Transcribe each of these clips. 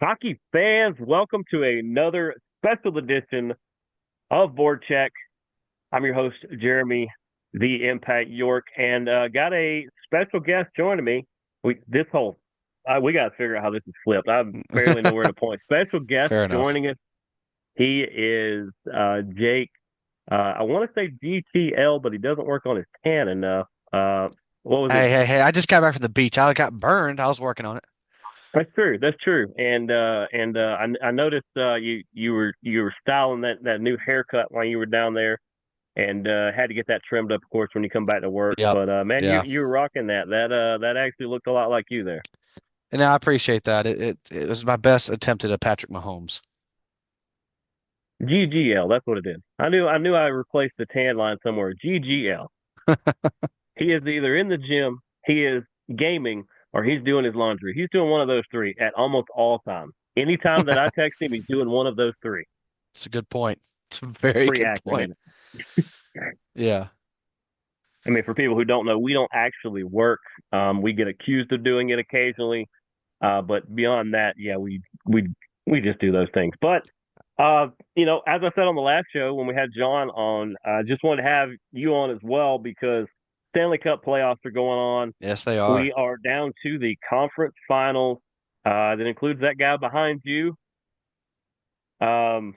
Hockey fans, welcome to another special edition of BoardCheck. I'm your host, Jeremy, the Impact York, and got a special guest joining me. We got to figure out how this is flipped. I barely know where to point. Special guest Fair enough. joining us. He is Jake. I want to say GTL, but he doesn't work on his can enough. What was it? Hey, I just got back from the beach. I got burned. I was working on it. That's true. That's true. And I noticed you were styling that new haircut while you were down there, and had to get that trimmed up, of course, when you come back to work. Yep. But man, you Yeah. you were rocking that. That actually looked a lot like you there. And I appreciate that. It was my best attempt at a Patrick Mahomes. GGL. That's what it is. I knew I replaced the tan line somewhere. GGL. He is either in the gym, he is gaming, or he's doing his laundry. He's doing one of those three at almost all times. Anytime that I text him, he's doing one of those three. It's a good point. It's a very Pretty good accurate, point. ain't it? Yeah. I mean, for people who don't know, we don't actually work. We get accused of doing it occasionally, but beyond that, yeah, we just do those things. But as I said on the last show when we had John on, I just wanted to have you on as well because Stanley Cup playoffs are going on. Yes, they are. We are down to the conference finals. That includes that guy behind you. Um,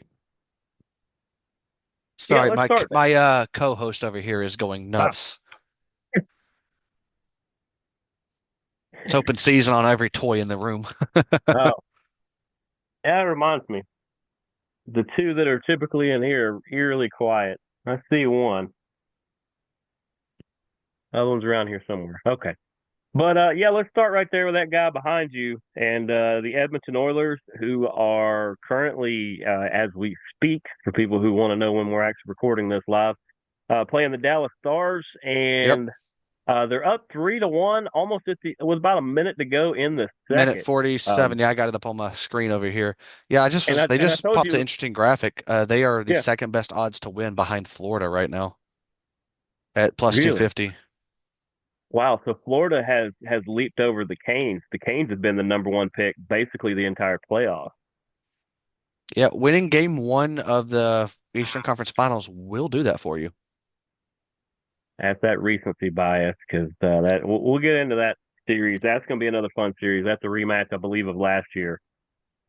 yeah, Sorry, let's my start there. my co-host over here is going Ah, nuts. It's open season on every toy in the room. oh, that reminds me. The two that are typically in here are eerily quiet. I see one. Other one's around here somewhere. Okay. But yeah, let's start right there with that guy behind you and the Edmonton Oilers, who are currently, as we speak, for people who want to know when we're actually recording this live, playing the Dallas Stars, Yep. and they're up 3-1. Almost it was about a minute to go in the Minute second. Um, 47. Yeah, I got it up on my screen over here. Yeah, and I they and I just told popped an you, interesting graphic. They are the yeah, second best odds to win behind Florida right now at plus really. 250. Wow, so Florida has leaped over the Canes. The Canes have been the number one pick basically the entire playoff. Yeah, winning game one of the Eastern Conference Finals will do that for you. That's that recency bias because that we'll get into that series. That's going to be another fun series. That's a rematch, I believe, of last year.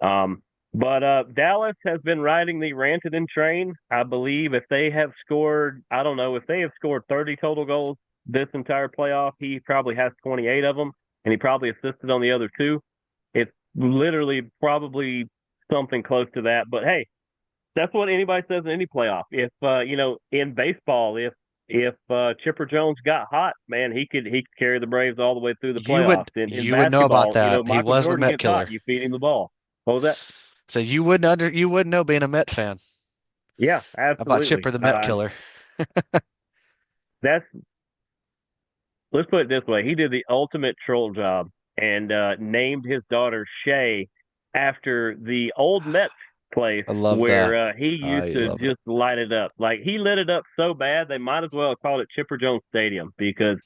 Um, but Dallas has been riding the Rantanen train. I believe if they have scored, I don't know, if they have scored 30 total goals this entire playoff, he probably has 28 of them, and he probably assisted on the other two. It's literally probably something close to that. But hey, that's what anybody says in any playoff. If in baseball, if Chipper Jones got hot, man, he could carry the Braves all the way through the playoffs. In You would know about basketball, that. He Michael was the Jordan Met gets hot, killer. you feed him the ball. What was that? So you wouldn't know being a Met fan Yeah, about absolutely. Chipper the Met killer. That's let's put it this way: he did the ultimate troll job and named his daughter Shay after the old Mets place I love that. where he I used to love it. just light it up. Like he lit it up so bad, they might as well have called it Chipper Jones Stadium because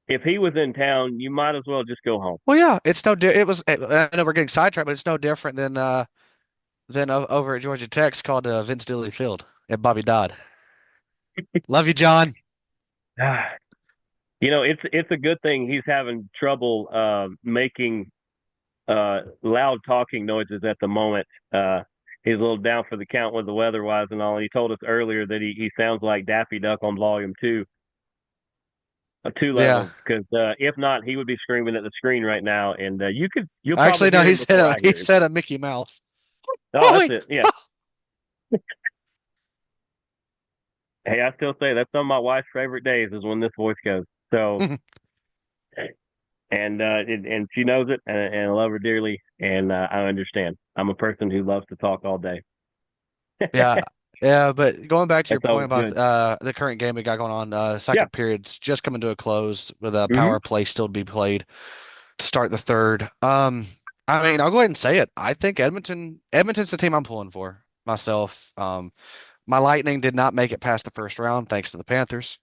if he was in town, you might as well just go home. Well, yeah, it's no di it was I know we're getting sidetracked, but it's no different than over at Georgia Tech's called Vince Dooley Field at Bobby Dodd. Love you, John. It's a good thing he's having trouble making loud talking noises at the moment. He's a little down for the count with the weather wise and all. He told us earlier that he sounds like Daffy Duck on volume two, two Yeah. levels. Because if not, he would be screaming at the screen right now, and you'll probably Actually, no, hear him before I he hear him. said a Mickey Mouse. Oh, that's Holy. it. Yeah. Hey, I still say that's some of my wife's favorite days is when this voice goes. So, and she knows it, and I love her dearly, and I understand. I'm a person who loves to talk all day. Yeah. Yeah, but going back to your That's point always about good. the current game we got going on, Yeah. second period's just coming to a close with a Hmm. power play still to be played to start the third. I mean, I'll go ahead and say it. I think Edmonton's the team I'm pulling for myself. My Lightning did not make it past the first round thanks to the Panthers.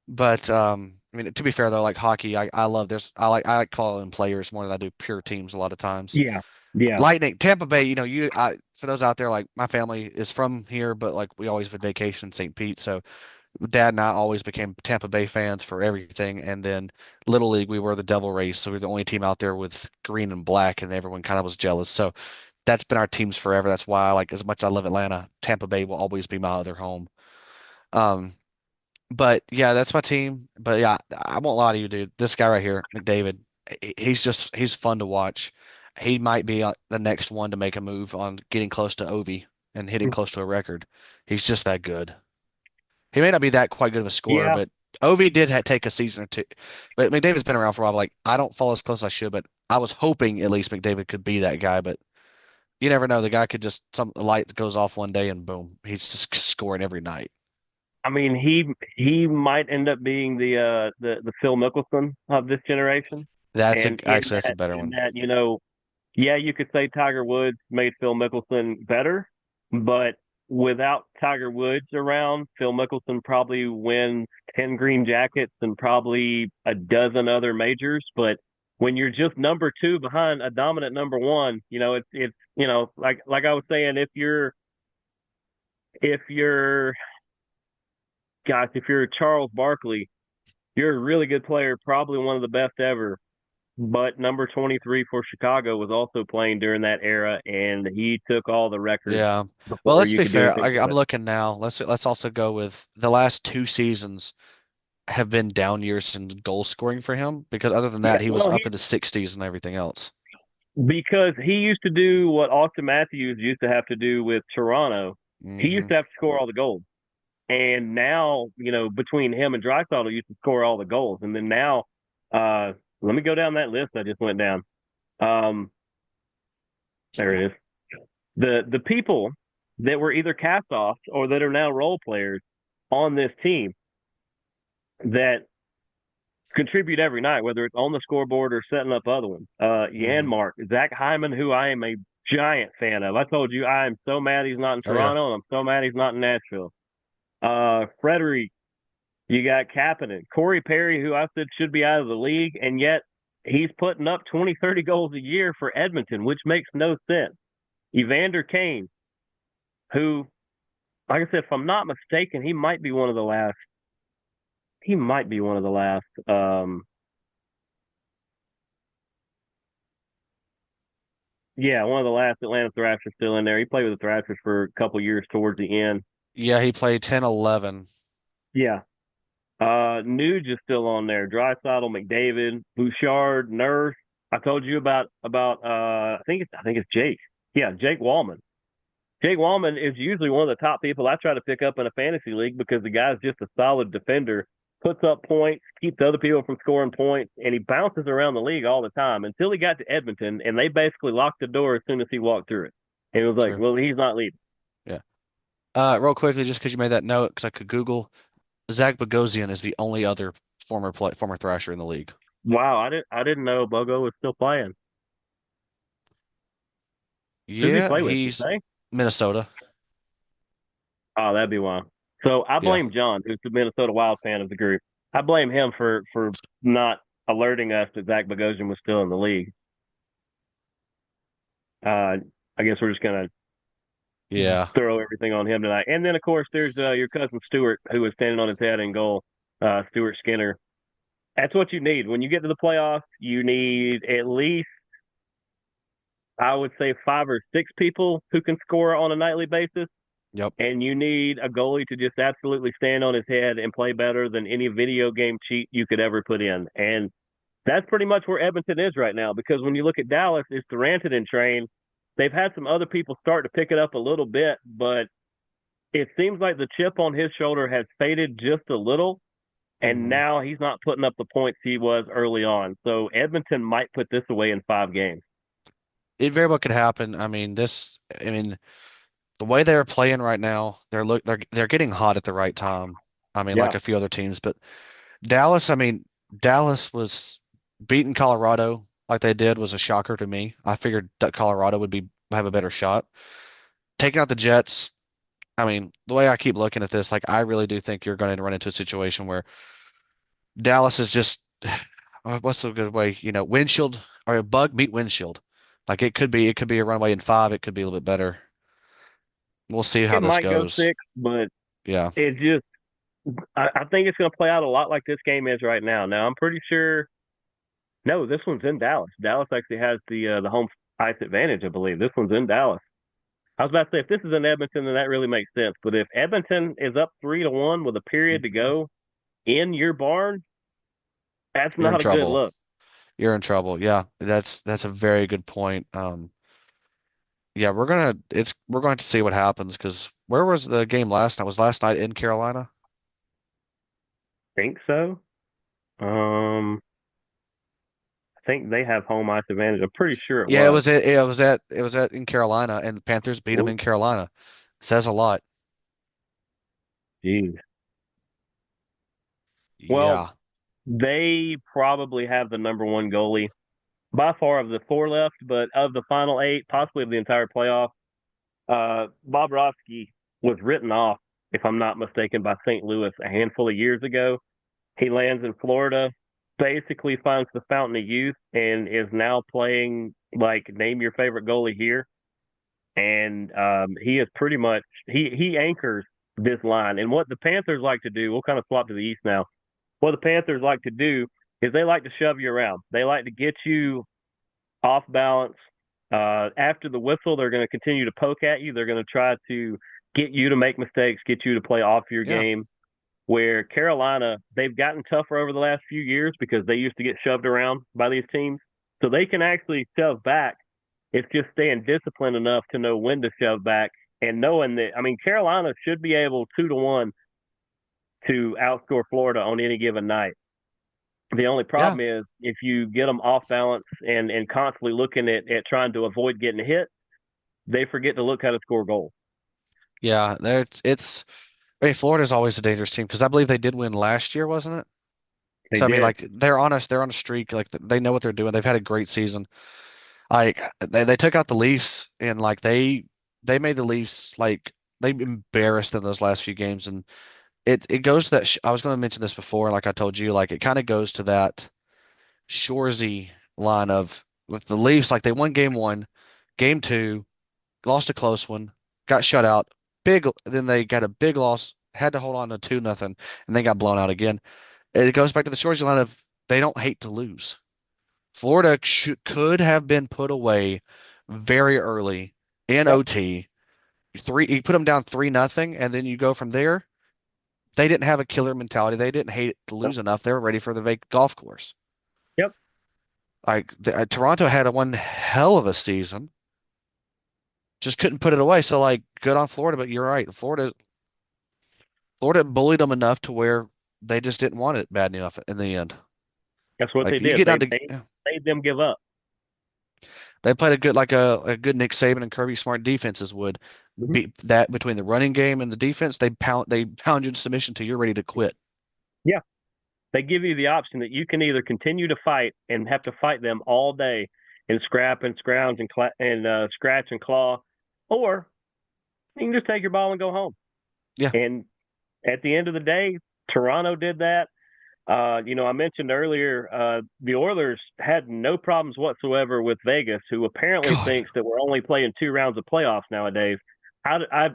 But I mean, to be fair though, like hockey, I love this. I like following players more than I do pure teams a lot of times. Yeah. Yeah. Lightning, Tampa Bay, for those out there, like my family is from here, but like we always would vacation in St. Pete. So Dad and I always became Tampa Bay fans for everything. And then Little League, we were the Devil Rays. So we were the only team out there with green and black, and everyone kind of was jealous. So that's been our teams forever. That's why, like, as much as I love Atlanta, Tampa Bay will always be my other home. Um, but yeah, that's my team. But yeah, I won't lie to you, dude. This guy right here, McDavid, he's fun to watch. He might be the next one to make a move on getting close to Ovi and hitting close to a record. He's just that good. He may not be that quite good of a scorer, Yeah. but Ovi did take a season or two. But McDavid's been around for a while. Like, I don't follow as close as I should, but I was hoping at least McDavid could be that guy. But you never know. The guy could just some light goes off one day and boom, he's just scoring every night. I mean, he might end up being the Phil Mickelson of this generation. And Actually that's a better in one. that, yeah, you could say Tiger Woods made Phil Mickelson better, but without Tiger Woods around, Phil Mickelson probably wins 10 green jackets and probably a dozen other majors. But when you're just number two behind a dominant number one, it's like I was saying, if you're gosh, if you're Charles Barkley, you're a really good player, probably one of the best ever. But number 23 for Chicago was also playing during that era, and he took all the records Yeah. Well, before let's you be could do fair. anything to I'm it. looking now. Let's also go with the last two seasons have been down years in goal scoring for him because other than Yeah, that, he was well, up in the 60s and everything else. because he used to do what Austin Matthews used to have to do with Toronto. He Hmm. used to have to score all the goals, and now between him and Draisaitl used to score all the goals, and then now, uh, let me go down that list I just went down. Um, there it is. The people that were either cast-offs or that are now role players on this team that contribute every night, whether it's on the scoreboard or setting up other ones. Hmm. Yanmark, Zach Hyman, who I am a giant fan of. I told you I am so mad he's not in Oh yeah. Toronto, and I'm so mad he's not in Nashville. Frederic, you got Kapanen, Corey Perry, who I said should be out of the league, and yet he's putting up 20, 30 goals a year for Edmonton, which makes no sense. Evander Kane, who, like I said, if I'm not mistaken, he might be one of the last. He might be one of the last. Yeah, one of the last Atlanta Thrashers still in there. He played with the Thrashers for a couple years towards the end. Yeah, he played 10, 11. Yeah. Nuge is still on there. Draisaitl, McDavid, Bouchard, Nurse. I told you about I think it's Jake. Yeah, Jake Wallman. Jake Wallman is usually one of the top people I try to pick up in a fantasy league because the guy's just a solid defender, puts up points, keeps other people from scoring points, and he bounces around the league all the time until he got to Edmonton, and they basically locked the door as soon as he walked through it. And it was like, True. well, he's not leaving. Yeah. Real quickly, just because you made that note, because I could Google, Zach Bogosian is the only other former Thrasher in the league. Wow, I didn't know Bogo was still playing. Who's he Yeah, play with? You he's say? Minnesota. Oh, that'd be wild. So I Yeah. blame John, who's the Minnesota Wild fan of the group. I blame him for not alerting us that Zach Bogosian was still in the league. Uh, I guess we're just gonna Yeah. throw everything on him tonight. And then of course there's your cousin Stewart, who was standing on his head in goal. Stuart Skinner. That's what you need when you get to the playoffs. You need at least, I would say, five or six people who can score on a nightly basis, Yep. and you need a goalie to just absolutely stand on his head and play better than any video game cheat you could ever put in. And that's pretty much where Edmonton is right now, because when you look at Dallas, it's the Rantanen train. They've had some other people start to pick it up a little bit, but it seems like the chip on his shoulder has faded just a little, and Hmm. now he's not putting up the points he was early on. So Edmonton might put this away in 5 games. It very well could happen. I mean, the way they're playing right now, they're getting hot at the right time. I mean, like Yeah. a few other teams, but Dallas, I mean, Dallas was beating Colorado like they did was a shocker to me. I figured that Colorado would be have a better shot. Taking out the Jets, I mean, the way I keep looking at this, like I really do think you're going to run into a situation where Dallas is just what's a good way, windshield or a bug meet windshield. Like it could be a runaway in five. It could be a little bit better. We'll see how It this might go goes. six, but Yeah, it just I think it's going to play out a lot like this game is right now. Now I'm pretty sure. No, this one's in Dallas. Dallas actually has the home ice advantage, I believe. This one's in Dallas. I was about to say if this is in Edmonton, then that really makes sense. But if Edmonton is up 3-1 with a period to go in your barn, that's you're in not a good trouble. look. You're in trouble. Yeah, that's a very good point. Yeah, we're going to see what happens because where was the game last night? Was last night in Carolina? Think so. Um, I think they have home ice advantage. I'm pretty sure it Yeah, was. it was at in Carolina, and the Panthers beat them Ooh, in Carolina. Says a lot. geez. Well, Yeah, they probably have the number one goalie by far of the four left, but of the final eight, possibly of the entire playoff, Bob Roski was written off, if I'm not mistaken, by St. Louis a handful of years ago. He lands in Florida, basically finds the fountain of youth, and is now playing like name your favorite goalie here. And he is pretty much he anchors this line. And what the Panthers like to do, we'll kind of swap to the East now. What the Panthers like to do is they like to shove you around. They like to get you off balance. After the whistle, they're going to continue to poke at you. They're going to try to get you to make mistakes, get you to play off your yeah, game. Where Carolina, they've gotten tougher over the last few years because they used to get shoved around by these teams. So they can actually shove back. It's just staying disciplined enough to know when to shove back and knowing that, I mean, Carolina should be able 2-1 to outscore Florida on any given night. The only yeah, problem is if you get them off balance and constantly looking at trying to avoid getting hit, they forget to look how to score goals. yeah. It's. I mean, Florida's always a dangerous team because I believe they did win last year, wasn't it? They So I mean, did. like they're on a streak. Like they know what they're doing. They've had a great season. Like they took out the Leafs and like they made the Leafs like they embarrassed them those last few games and it goes to that I was going to mention this before like I told you like it kind of goes to that Shoresy line of with the Leafs like they won game one, game two, lost a close one, got shut out, big then they got a big loss, had to hold on to 2-0 and they got blown out again. It goes back to the Shoresy line of they don't hate to lose. Florida could have been put away very early in Yep. OT. You put them down 3-0, and then you go from there. They didn't have a killer mentality. They didn't hate to Nope. lose enough. They were ready for the golf course. Yep. Like Toronto had a one hell of a season, just couldn't put it away. So like, good on Florida, but you're right. Florida bullied them enough to where they just didn't want it bad enough in the end. That's what they Like you did. get They down to made them give up. they played a good like a good Nick Saban and Kirby Smart defenses would Mm-hmm. be that between the running game and the defense, they pound you in submission till you're ready to quit. Yeah. They give you the option that you can either continue to fight and have to fight them all day and scrap and scrounge and scratch and claw, or you can just take your ball and go home. Yeah. And at the end of the day, Toronto did that. I mentioned earlier the Oilers had no problems whatsoever with Vegas, who apparently God. thinks that we're only playing two rounds of playoffs nowadays. I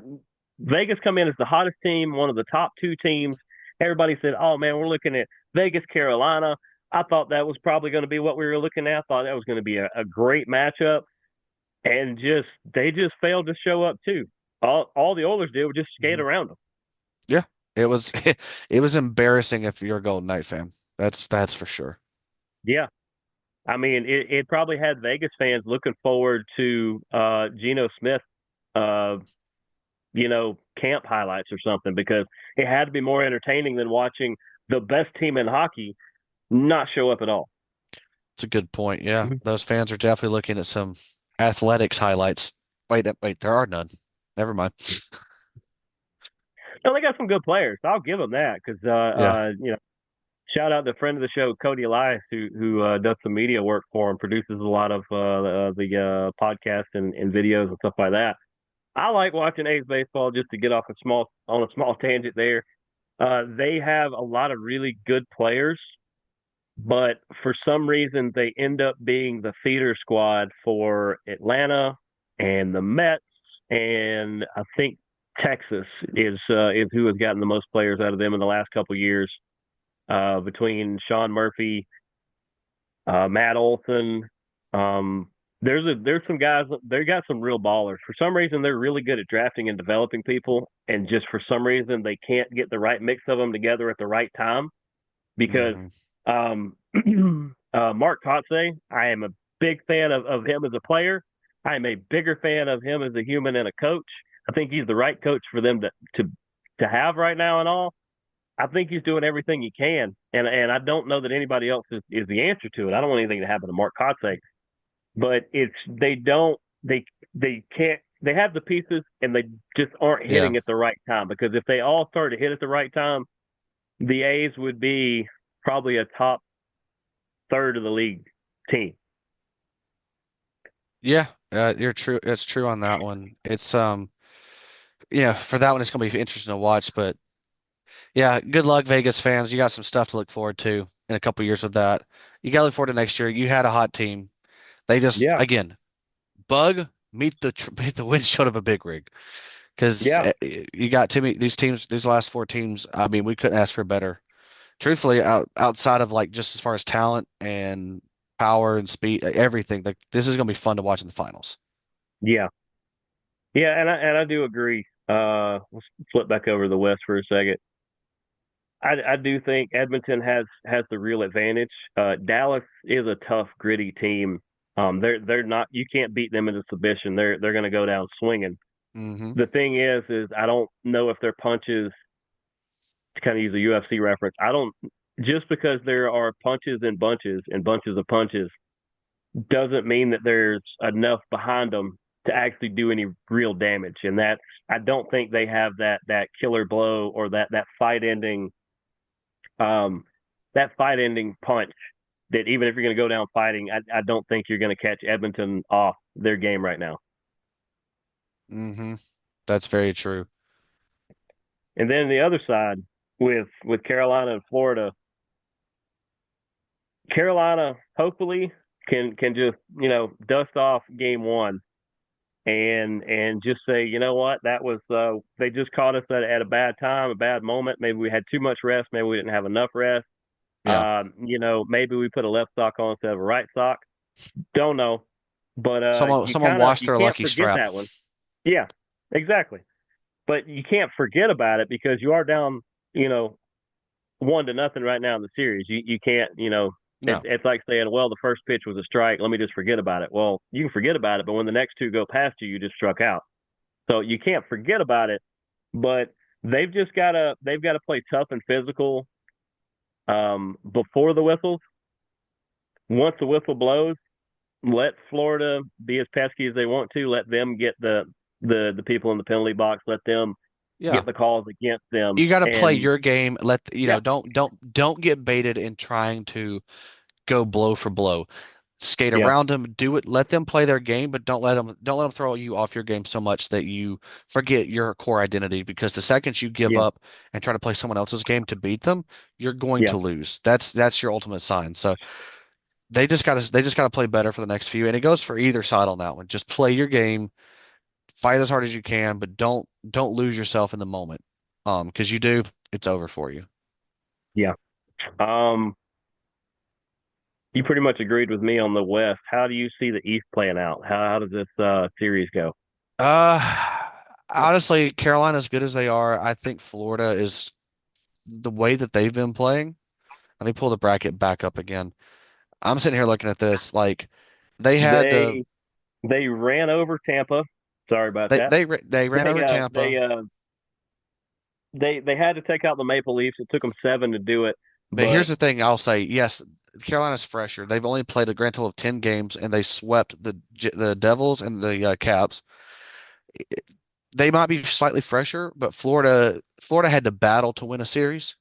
Vegas come in as the hottest team, one of the top two teams. Everybody said, "Oh man, we're looking at Vegas, Carolina." I thought that was probably going to be what we were looking at. I thought that was going to be a great matchup, and they just failed to show up too. All the Oilers did was just skate Mhm. around them. Yeah. It was it was embarrassing if you're a Golden Knight fan. That's for sure. Yeah, I mean, it probably had Vegas fans looking forward to Geno Smith, uh, camp highlights or something because it had to be more entertaining than watching the best team in hockey not show up at all. It's a good point. Yeah. Mhm. Those fans are definitely looking at some athletics highlights. Wait, there are none. Never mind. No, they got some good players. I'll give them that because Yeah. shout out to friend of the show Cody Elias who does some media work for him, produces a lot of the podcasts and videos and stuff like that. I like watching A's baseball just to get off on a small tangent there. They have a lot of really good players, but for some reason they end up being the feeder squad for Atlanta and the Mets, and I think Texas is who has gotten the most players out of them in the last couple of years. Between Sean Murphy, Matt Olson, there's some guys. They got some real ballers. For some reason, they're really good at drafting and developing people, and just for some reason, they can't get the right mix of them together at the right time because Hmm. um, Mark Kotze, I am a big fan of him as a player. I am a bigger fan of him as a human and a coach. I think he's the right coach for them to have right now and all. I think he's doing everything he can, and I don't know that anybody else is the answer to it. I don't want anything to happen to Mark Kotze, but it's they don't they can't they have the pieces and they just aren't Yeah. hitting at the right time because if they all started to hit at the right time, the A's would be probably a top third of the league team. Yeah. You're true. That's true on that one. It's yeah, for that one it's gonna be interesting to watch, but yeah, good luck, Vegas fans. You got some stuff to look forward to in a couple years with that. You got to look forward to next year. You had a hot team. They just Yeah, again bug meet the windshield of a big rig because yeah, you got too many these teams. These last four teams. I mean, we couldn't ask for better. Truthfully, outside of like just as far as talent and power and speed, everything. Like this is gonna be fun to watch in the finals. yeah, yeah, and I do agree. Let's flip back over to the West for a second. I do think Edmonton has the real advantage. Dallas is a tough, gritty team. They're not. You can't beat them into submission. They're going to go down swinging. Hmm. The thing is I don't know if their punches. To kind of use a UFC reference, I don't. Just because there are punches and bunches of punches doesn't mean that there's enough behind them to actually do any real damage. And that's I don't think they have that killer blow or that um, fight ending punch that even if you're going to go down fighting, I don't think you're going to catch Edmonton off their game right now. Hmm. That's very true. And then the other side with Carolina and Florida, Carolina hopefully can just dust off game one and just say what that was they just caught us at a bad time, a bad moment. Maybe we had too much rest, maybe we didn't have enough rest. Yeah. Maybe we put a left sock on instead of a right sock. Don't know, but Someone washed you their can't lucky forget strap. that one. Yeah, exactly. But you can't forget about it because you are down, you know, 1-0 right now in the series. You can't, No. it's like saying, well, the first pitch was a strike. Let me just forget about it. Well, you can forget about it, but when the next two go past you, you just struck out. So you can't forget about it. But they've got to play tough and physical before the whistles. Once the whistle blows, let Florida be as pesky as they want to. Let them get the people in the penalty box. Let them Yeah. get the calls against them. You got to play And your game. yeah, Don't get baited in trying to go blow for blow. Skate yeah, around them, do it, let them play their game, but don't let them throw you off your game so much that you forget your core identity because the second you give yeah, up and try to play someone else's game to beat them, you're going yeah, to lose. That's your ultimate sign. So they just gotta play better for the next few. And it goes for either side on that one. Just play your game, fight as hard as you can, but don't lose yourself in the moment. Because you do, it's over for you. yeah. Um, you pretty much agreed with me on the West. How do you see the East playing out? How does this series go? Honestly, Carolina, as good as they are, I think Florida is the way that they've been playing. Let me pull the bracket back up again. I'm sitting here looking at this like they had to They they ran over Tampa. Sorry about that. they ran over They Tampa. they had to take out the Maple Leafs. It took them 7 to do it, But here's but the thing, I'll say, yes, Carolina's fresher. They've only played a grand total of 10 games and they swept the Devils and the Caps. They might be slightly fresher, but Florida had to battle to win a series.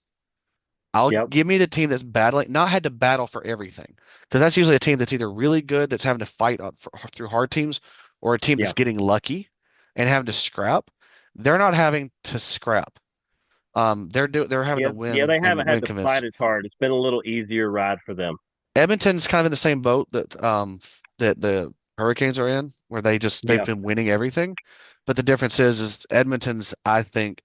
I'll yep, give me the team that's battling, not had to battle for everything, because that's usually a team that's either really good, that's having to fight through hard teams, or a team that's yeah, getting lucky and having to scrap. They're not having to scrap. They're having Yeah, to yeah, win they and haven't had win to fight convinced. as hard. It's been a little easier ride for them. Edmonton's kind of in the same boat that the Hurricanes are in, where they've Yeah, been winning everything. But the difference is Edmonton's I think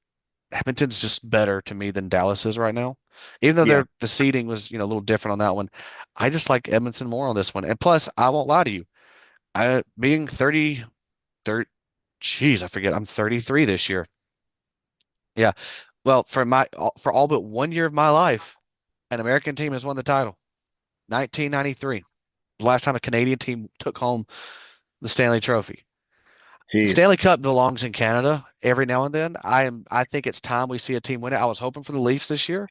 Edmonton's just better to me than Dallas is right now. Even though yeah, the seeding was, a little different on that one. I just like Edmonton more on this one. And plus, I won't lie to you. I being 30, geez, I forget. I'm 33 this year. Yeah. Well, for all but 1 year of my life, an American team has won the title. 1993. The last time a Canadian team took home the Stanley Trophy. The geez. Stanley Cup belongs in Canada every now and then. I think it's time we see a team win it. I was hoping for the Leafs this year,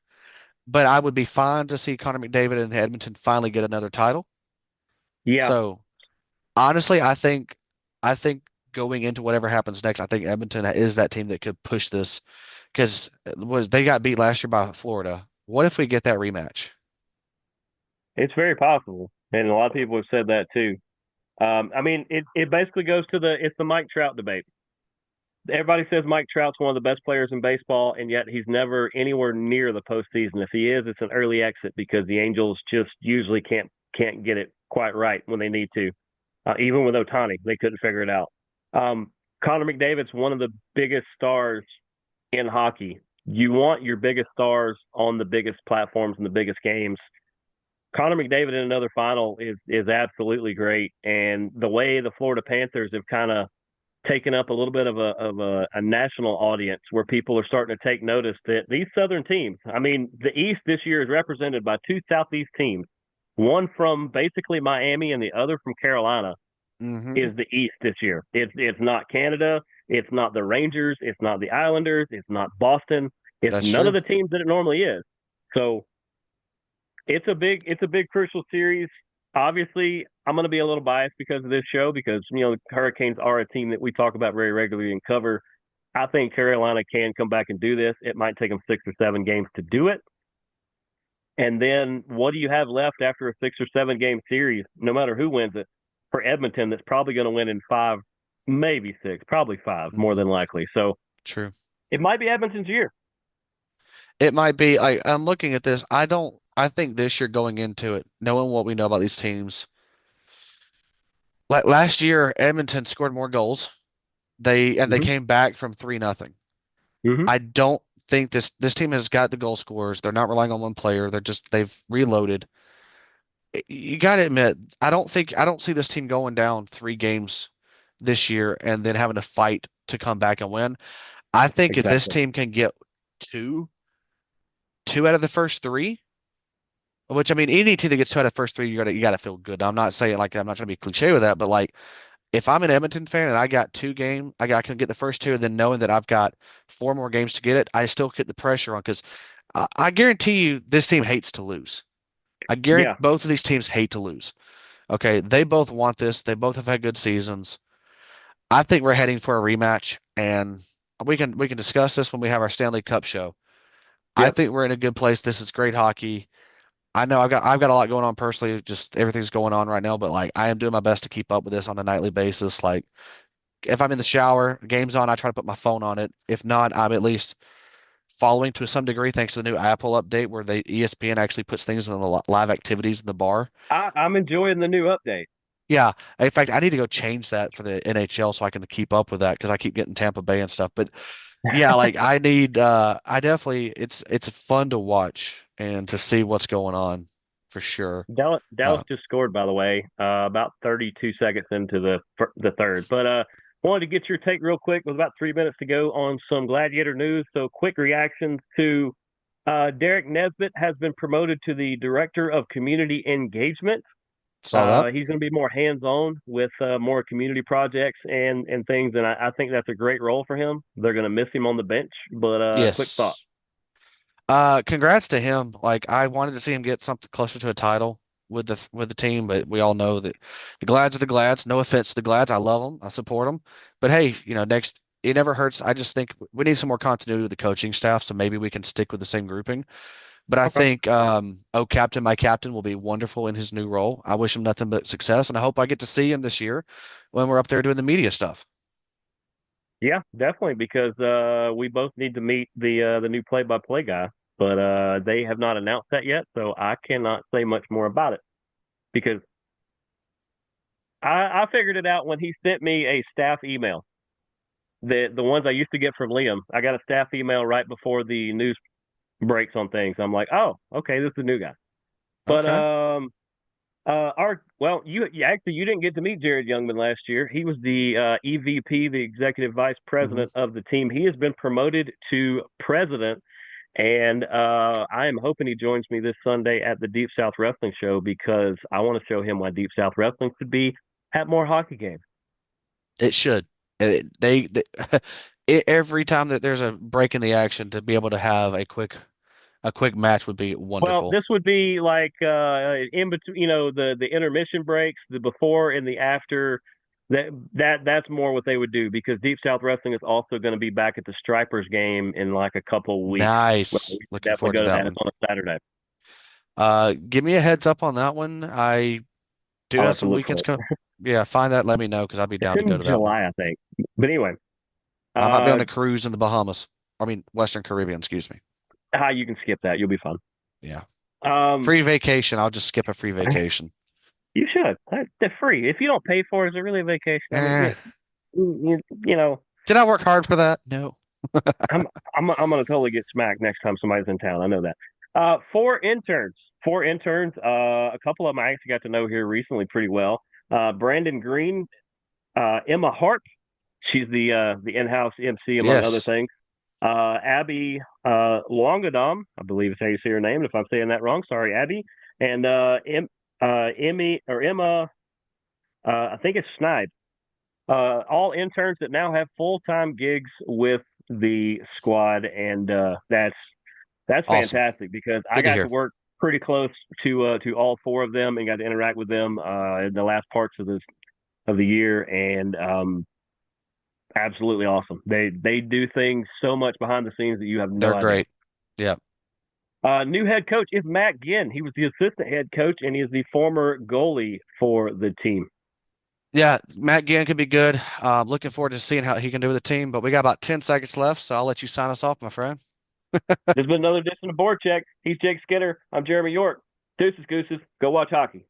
but I would be fine to see Connor McDavid and Edmonton finally get another title. Yeah, So honestly, I think going into whatever happens next, I think Edmonton is that team that could push this because was they got beat last year by Florida. What if we get that rematch? it's very possible, and a lot of people have said that too. I mean, it basically goes to the Mike Trout debate. Everybody says Mike Trout's one of the best players in baseball, and yet he's never anywhere near the postseason. If he is, it's an early exit because the Angels just usually can't get it quite right when they need to. Even with Ohtani, they couldn't figure it out. Connor McDavid's one of the biggest stars in hockey. You want your biggest stars on the biggest platforms and the biggest games. Connor McDavid in another final is absolutely great, and the way the Florida Panthers have kind of taken up a little bit of a national audience where people are starting to take notice that these Southern teams. I mean, the East this year is represented by two Southeast teams, one from basically Miami and the other from Carolina. Hmm. Is the East this year? It's not Canada. It's not the Rangers. It's not the Islanders. It's not Boston. It's That's none of true. the teams that it normally is. So it's a big crucial series. Obviously, I'm going to be a little biased because of this show because the Hurricanes are a team that we talk about very regularly and cover. I think Carolina can come back and do this. It might take them 6 or 7 games to do it. And then what do you have left after a 6 or 7 game series, no matter who wins it, for Edmonton that's probably going to win in five, maybe six, probably five, more Hmm. than likely. So True. it might be Edmonton's year. It might be. I'm looking at this. I don't. I think this year going into it, knowing what we know about these teams, like last year, Edmonton scored more goals. They Mm-hmm. came back from 3-0. Mm-hmm. I don't think this team has got the goal scorers. They're not relying on one player. They've reloaded. You got to admit, I don't see this team going down 3 games this year and then having to fight to come back and win. I think if this Exactly. team can get two, two out of the first three, which I mean, any team that gets two out of the first three, you gotta feel good. I'm not saying like I'm not trying to be cliche with that, but like if I'm an Edmonton fan and I got I can get the first two, and then knowing that I've got 4 more games to get it, I still get the pressure on because I guarantee you this team hates to lose. I guarantee Yeah. both of these teams hate to lose. Okay, they both want this. They both have had good seasons. I think we're heading for a rematch, and we can discuss this when we have our Stanley Cup show. I Yep. think we're in a good place. This is great hockey. I know I've got a lot going on personally, just everything's going on right now, but like I am doing my best to keep up with this on a nightly basis. Like if I'm in the shower, game's on, I try to put my phone on it. If not, I'm at least following to some degree thanks to the new Apple update where they ESPN actually puts things in the live activities in the bar. I'm enjoying the new update. Yeah, in fact, I need to go change that for the NHL so I can keep up with that because I keep getting Tampa Bay and stuff. But yeah, like I definitely it's fun to watch and to see what's going on for sure. Dallas Uh, just scored, by the way, about 32 seconds into the third. But wanted to get your take real quick with about 3 minutes to go on some Gladiator news. So quick reactions to Derek Nesbitt has been promoted to the Director of Community Engagement. saw that. He's going to be more hands-on with more community projects and things, and I think that's a great role for him. They're going to miss him on the bench, but quick thought. Yes. Congrats to him. Like I wanted to see him get something closer to a title with the team, but we all know that the Glads are the Glads. No offense to the Glads, I love them, I support them. But hey, next it never hurts. I just think we need some more continuity with the coaching staff, so maybe we can stick with the same grouping. But I Okay. think oh Captain, my captain will be wonderful in his new role. I wish him nothing but success, and I hope I get to see him this year when we're up there doing the media stuff. Yeah, definitely, because we both need to meet the new play-by-play guy, but they have not announced that yet, so I cannot say much more about it because I figured it out when he sent me a staff email. The ones I used to get from Liam, I got a staff email right before the news breaks on things. I'm like, oh, okay, this is the new guy. But Okay. our well, actually you didn't get to meet Jared Youngman last year. He was the EVP, the executive vice Hmm. president of the team. He has been promoted to president, and I am hoping he joins me this Sunday at the Deep South Wrestling Show because I want to show him why Deep South Wrestling should be at more hockey games. It should. They every time that there's a break in the action to be able to have a quick match would be Well, wonderful. this would be like in between, the intermission breaks, the before and the after. That's more what they would do because Deep South Wrestling is also going to be back at the Stripers game in like a couple of weeks. Well, we Nice. should Looking definitely forward to go to that that. It's one. on a Saturday. Give me a heads up on that one. I do I'll have have to some look weekends for come. it. Yeah, find that. Let me know because I'll be It's down to go in to that one. July, I think. But anyway, I might be uh, on a cruise in the Bahamas. I mean, Western Caribbean, excuse me. how you can skip that. You'll be fun. Yeah. Um, Free vacation. I'll just skip a free vacation. you should. They're free. If you don't pay for it, is it really a vacation? I mean, Eh. you know, Did I work hard for that? No. I'm I'm gonna totally get smacked next time somebody's in town. I know that. Four interns. Four interns. A couple of them I actually got to know here recently pretty well. Brandon Green, Emma Harp. She's the in-house MC among other Yes. things. Abby Longadom, I believe is how you say her name. If I'm saying that wrong, sorry, Abby. And Emmy or Emma, I think it's Snide. All interns that now have full-time gigs with the squad, and that's Awesome. fantastic because I Good to got to hear. work pretty close to all four of them and got to interact with them in the last parts of the year, and absolutely awesome. They do things so much behind the scenes that you have no They're idea. great. Yeah. New head coach is Matt Ginn. He was the assistant head coach, and he is the former goalie for the team. Yeah, Matt Ginn could be good. Looking forward to seeing how he can do with the team, but we got about 10 seconds left, so I'll let you sign us off, my friend. There's been another edition of Board Check. He's Jake Skinner. I'm Jeremy York. Deuces, gooses. Go watch hockey.